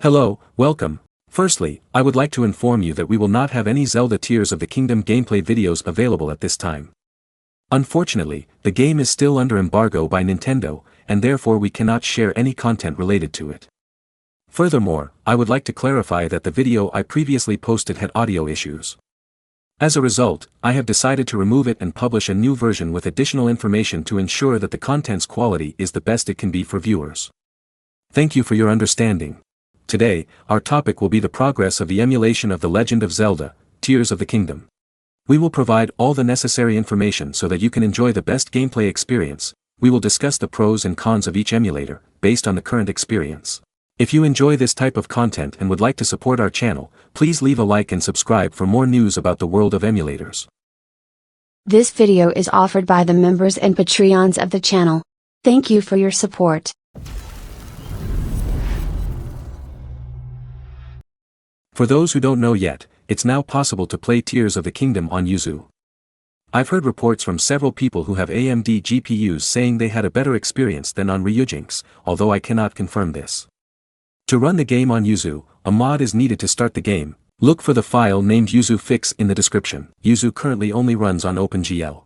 Hello, welcome. Firstly, I would like to inform you that we will not have any Zelda Tears of the Kingdom gameplay videos available at this time. Unfortunately, the game is still under embargo by Nintendo, and therefore we cannot share any content related to it. Furthermore, I would like to clarify that the video I previously posted had audio issues. As a result, I have decided to remove it and publish a new version with additional information to ensure that the content's quality is the best it can be for viewers. Thank you for your understanding. Today, our topic will be the progress of the emulation of The Legend of Zelda, Tears of the Kingdom. We will provide all the necessary information so that you can enjoy the best gameplay experience. We will discuss the pros and cons of each emulator, based on the current experience. If you enjoy this type of content and would like to support our channel, please leave a like and subscribe for more news about the world of emulators. This video is offered by the members and Patreons of the channel. Thank you for your support. For those who don't know yet, it's now possible to play Tears of the Kingdom on Yuzu. I've heard reports from several people who have AMD GPUs saying they had a better experience than on Ryujinx, although I cannot confirm this. To run the game on Yuzu, a mod is needed to start the game. Look for the file named Yuzu Fix in the description. Yuzu currently only runs on OpenGL.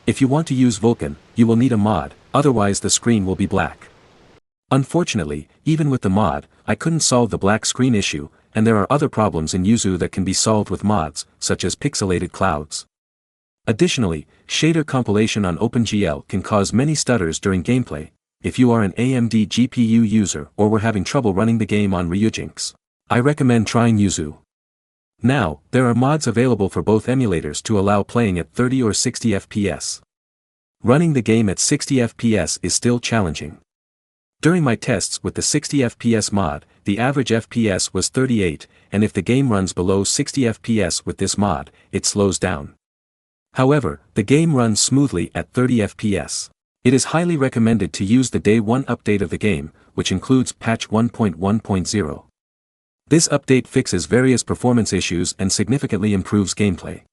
If you want to use Vulkan, you will need a mod, otherwise the screen will be black. Unfortunately, even with the mod, I couldn't solve the black screen issue, and there are other problems in Yuzu that can be solved with mods, such as pixelated clouds. Additionally, shader compilation on OpenGL can cause many stutters during gameplay. If you are an AMD GPU user or were having trouble running the game on Ryujinx, I recommend trying Yuzu. Now, there are mods available for both emulators to allow playing at 30 or 60 FPS. Running the game at 60 FPS is still challenging. During my tests with the 60 FPS mod, the average FPS was 38, and if the game runs below 60 FPS with this mod, it slows down. However, the game runs smoothly at 30 FPS. It is highly recommended to use the Day 1 update of the game, which includes patch 1.1.0. This update fixes various performance issues and significantly improves gameplay.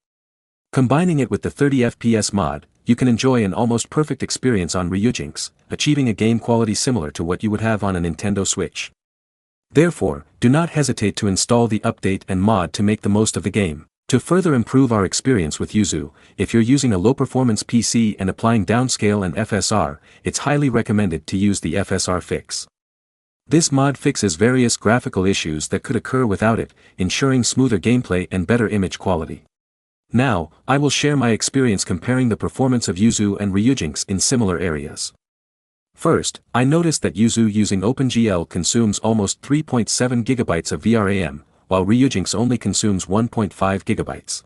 Combining it with the 30 FPS mod, you can enjoy an almost perfect experience on Ryujinx, achieving a game quality similar to what you would have on a Nintendo Switch. Therefore, do not hesitate to install the update and mod to make the most of the game. To further improve our experience with Yuzu, if you're using a low-performance PC and applying downscale and FSR, it's highly recommended to use the FSR fix. This mod fixes various graphical issues that could occur without it, ensuring smoother gameplay and better image quality. Now, I will share my experience comparing the performance of Yuzu and Ryujinx in similar areas. First, I noticed that Yuzu using OpenGL consumes almost 3.7 GB of VRAM, while Ryujinx only consumes 1.5 GB.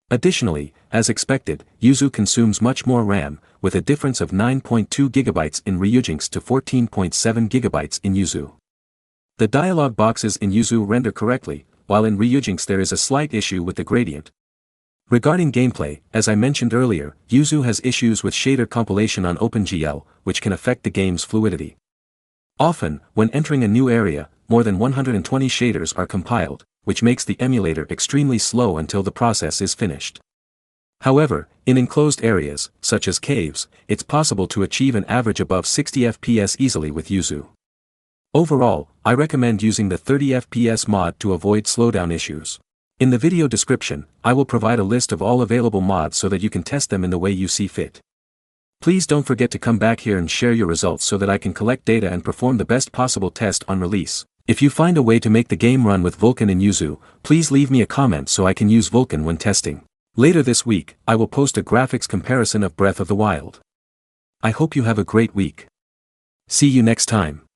Additionally, as expected, Yuzu consumes much more RAM, with a difference of 9.2 GB in Ryujinx to 14.7 GB in Yuzu. The dialog boxes in Yuzu render correctly, while in Ryujinx there is a slight issue with the gradient. Regarding gameplay, as I mentioned earlier, Yuzu has issues with shader compilation on OpenGL, which can affect the game's fluidity. Often, when entering a new area, more than 120 shaders are compiled, which makes the emulator extremely slow until the process is finished. However, in enclosed areas, such as caves, it's possible to achieve an average above 60 FPS easily with Yuzu. Overall, I recommend using the 30 FPS mod to avoid slowdown issues. In the video description, I will provide a list of all available mods so that you can test them in the way you see fit. Please don't forget to come back here and share your results so that I can collect data and perform the best possible test on release. If you find a way to make the game run with Vulkan in Yuzu, please leave me a comment so I can use Vulkan when testing. Later this week, I will post a graphics comparison of Breath of the Wild. I hope you have a great week. See you next time.